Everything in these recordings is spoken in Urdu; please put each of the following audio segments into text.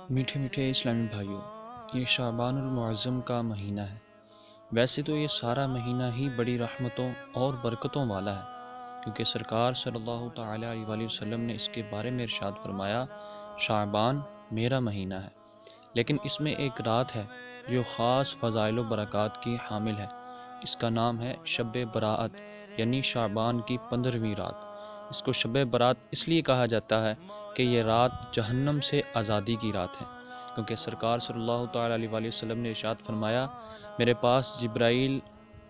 میٹھے میٹھے اسلامی بھائیوں، یہ شعبان المعظم کا مہینہ ہے۔ ویسے تو یہ سارا مہینہ ہی بڑی رحمتوں اور برکتوں والا ہے، کیونکہ سرکار صلی اللہ تعالیٰ علیہ وآلہ وسلم نے اس کے بارے میں ارشاد فرمایا، شعبان میرا مہینہ ہے۔ لیکن اس میں ایک رات ہے جو خاص فضائل و برکات کی حامل ہے۔ اس کا نام ہے شب برات، یعنی شعبان کی 15ویں رات۔ اس کو شب برات اس لیے کہا جاتا ہے کہ یہ رات جہنم سے آزادی کی رات ہے، کیونکہ سرکار صلی اللہ تعالیٰ علیہ وآلہ وسلم نے ارشاد فرمایا، میرے پاس جبرائیل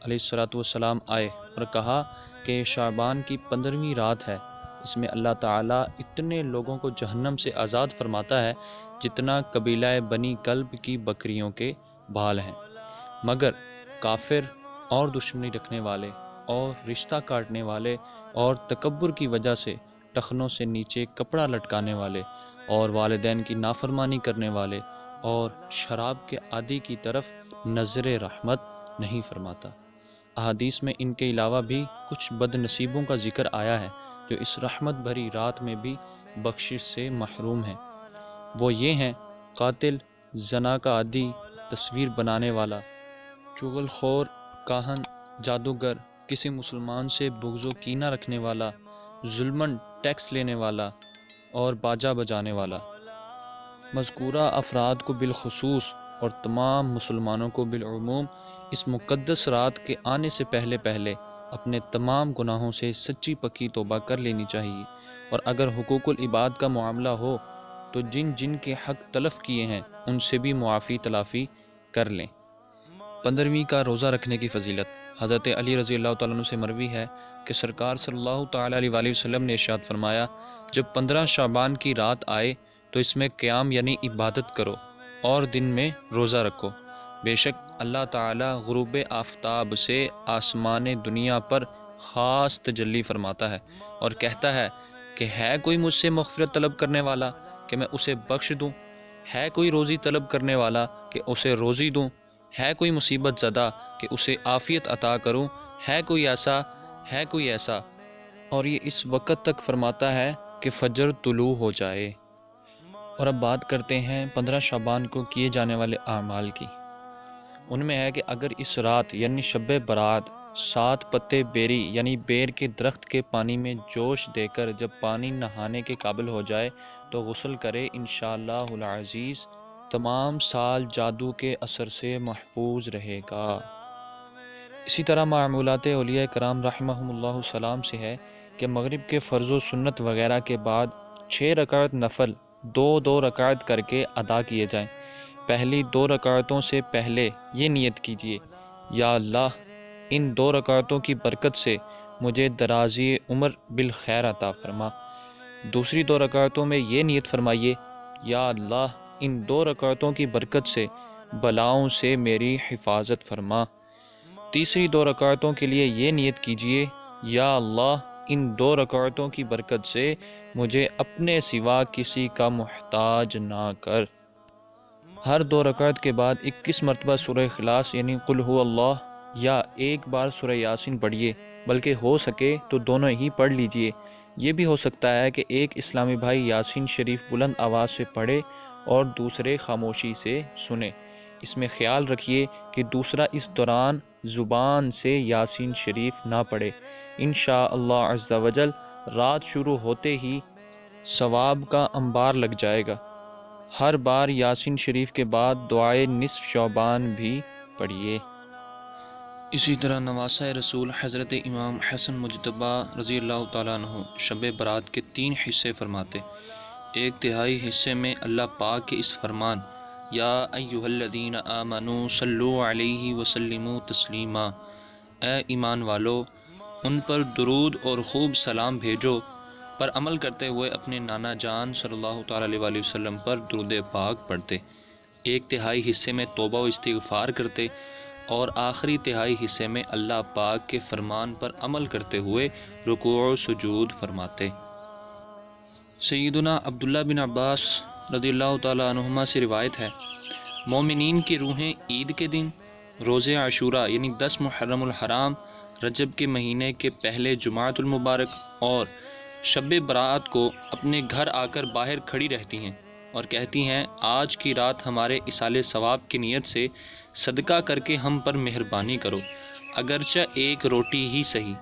علیہ السلام آئے اور کہا کہ یہ شعبان کی 15ویں رات ہے، اس میں اللہ تعالیٰ اتنے لوگوں کو جہنم سے آزاد فرماتا ہے جتنا قبیلہ بنی کلب کی بکریوں کے بال ہیں، مگر کافر اور دشمنی رکھنے والے اور رشتہ کاٹنے والے اور تکبر کی وجہ سے ٹخنوں سے نیچے کپڑا لٹکانے والے اور والدین کی نافرمانی کرنے والے اور شراب کے عادی کی طرف نظر رحمت نہیں فرماتا۔ احادیث میں ان کے علاوہ بھی کچھ بد نصیبوں کا ذکر آیا ہے جو اس رحمت بھری رات میں بھی بخشش سے محروم ہیں۔ وہ یہ ہیں: قاتل، زنا کا عادی، تصویر بنانے والا، چغل خور، کاہن، جادوگر، کسی مسلمان سے بغض و کینہ رکھنے والا، ظلماً ٹیکس لینے والا اور باجا بجانے والا۔ مذکورہ افراد کو بالخصوص اور تمام مسلمانوں کو بالعموم اس مقدس رات کے آنے سے پہلے اپنے تمام گناہوں سے سچی پکی توبہ کر لینی چاہیے، اور اگر حقوق العباد کا معاملہ ہو تو جن جن کے حق تلف کیے ہیں ان سے بھی معافی تلافی کر لیں۔ 15ویں کا روزہ رکھنے کی فضیلت۔ حضرت علی رضی اللہ تعالیٰ عنہ سے مروی ہے کہ سرکار صلی اللہ تعالیٰ علیہ وآلہ وسلم نے ارشاد فرمایا، جب 15 شعبان کی رات آئے تو اس میں قیام یعنی عبادت کرو اور دن میں روزہ رکھو، بے شک اللہ تعالیٰ غروب آفتاب سے آسمان دنیا پر خاص تجلی فرماتا ہے اور کہتا ہے کہ ہے کوئی مجھ سے مغفرت طلب کرنے والا کہ میں اسے بخش دوں، ہے کوئی روزی طلب کرنے والا کہ اسے روزی دوں، ہے کوئی مصیبت زدہ کہ اسے عافیت عطا کروں، ہے کوئی ایسا، اور یہ اس وقت تک فرماتا ہے کہ فجر طلوع ہو جائے۔ اور اب بات کرتے ہیں 15 شعبان کو کیے جانے والے اعمال کی۔ ان میں ہے کہ اگر اس رات یعنی شب برات 7 پتے بیری یعنی بیر کے درخت کے پانی میں جوش دے کر جب پانی نہانے کے قابل ہو جائے تو غسل کرے، انشاءاللہ العزیز تمام سال جادو کے اثر سے محفوظ رہے گا۔ اسی طرح معمولات اولیاء کرام رحمہم اللہ السلام سے ہے کہ مغرب کے فرض و سنت وغیرہ کے بعد 6 رکعت نفل 2 رکعت کر کے ادا کیے جائیں۔ پہلی 2 رکعتوں سے پہلے یہ نیت کیجیے، یا اللہ ان 2 رکعتوں کی برکت سے مجھے درازی عمر بالخیر عطا فرما۔ دوسری 2 رکعتوں میں یہ نیت فرمائیے، یا اللہ ان 2 رکعتوں کی برکت سے بلاؤں سے میری حفاظت فرما۔ تیسری 2 رکعتوں کے لیے یہ نیت کیجیے، یا اللہ ان 2 رکعتوں کی برکت سے مجھے اپنے سوا کسی کا محتاج نہ کر۔ ہر 2 رکعت کے بعد 21 مرتبہ سورہ اخلاص یعنی قل هو اللہ یا ایک بار سورہ یاسین پڑھیے، بلکہ ہو سکے تو دونوں ہی پڑھ لیجئے۔ یہ بھی ہو سکتا ہے کہ ایک اسلامی بھائی یاسین شریف بلند آواز سے پڑھے اور دوسرے خاموشی سے سنے۔ اس میں خیال رکھیے کہ دوسرا اس دوران زبان سے یاسین شریف نہ پڑھے۔ انشاءاللہ عز و جل رات شروع ہوتے ہی ثواب کا انبار لگ جائے گا۔ ہر بار یاسین شریف کے بعد دعائے نصف شعبان بھی پڑھیے۔ اسی طرح نواسہ رسول حضرت امام حسن مجتبیٰ رضی اللہ تعالیٰ عنہ شب برات کے 3 حصے فرماتے۔ 1/3 حصے میں اللہ پاک کے اس فرمان، یا ایھا الذین آمنوا صلوا علیہ وسلموا تسلیما، اے ایمان والو ان پر درود اور خوب سلام بھیجو، پر عمل کرتے ہوئے اپنے نانا جان صلی اللہ تعالیٰ علیہ وآلہ وسلم پر درود پاک پڑھتے۔ 1/3 حصے میں توبہ و استغفار کرتے اور آخری تہائی حصے میں اللہ پاک کے فرمان پر عمل کرتے ہوئے رکوع و سجود فرماتے۔ سیدنا عبداللہ بن عباس رضی اللہ تعالیٰ عنہما سے روایت ہے، مومنین کی روحیں عید کے دن، روز عاشوراء یعنی 10 محرم الحرام، رجب کے مہینے کے پہلے جمعۃ المبارک اور شب برات کو اپنے گھر آ کر باہر کھڑی رہتی ہیں اور کہتی ہیں آج کی رات ہمارے اصال ثواب کی نیت سے صدقہ کر کے ہم پر مہربانی کرو، اگرچہ ایک روٹی ہی صحیح،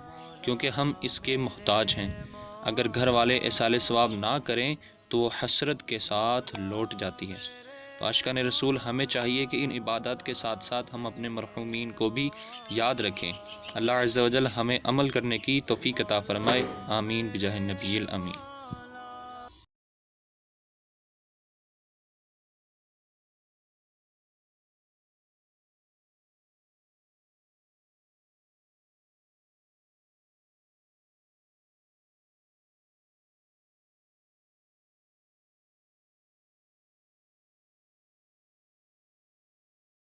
کیونکہ ہم اس کے محتاج ہیں۔ اگر گھر والے اصال ثواب نہ کریں تو وہ حسرت کے ساتھ لوٹ جاتی ہے۔ تو عاشقان رسول ہمیں چاہیے کہ ان عبادات کے ساتھ ساتھ ہم اپنے مرحومین کو بھی یاد رکھیں۔ اللہ عز و جل ہمیں عمل کرنے کی توفیق عطا فرمائے، آمین بجاہ النبی الامین۔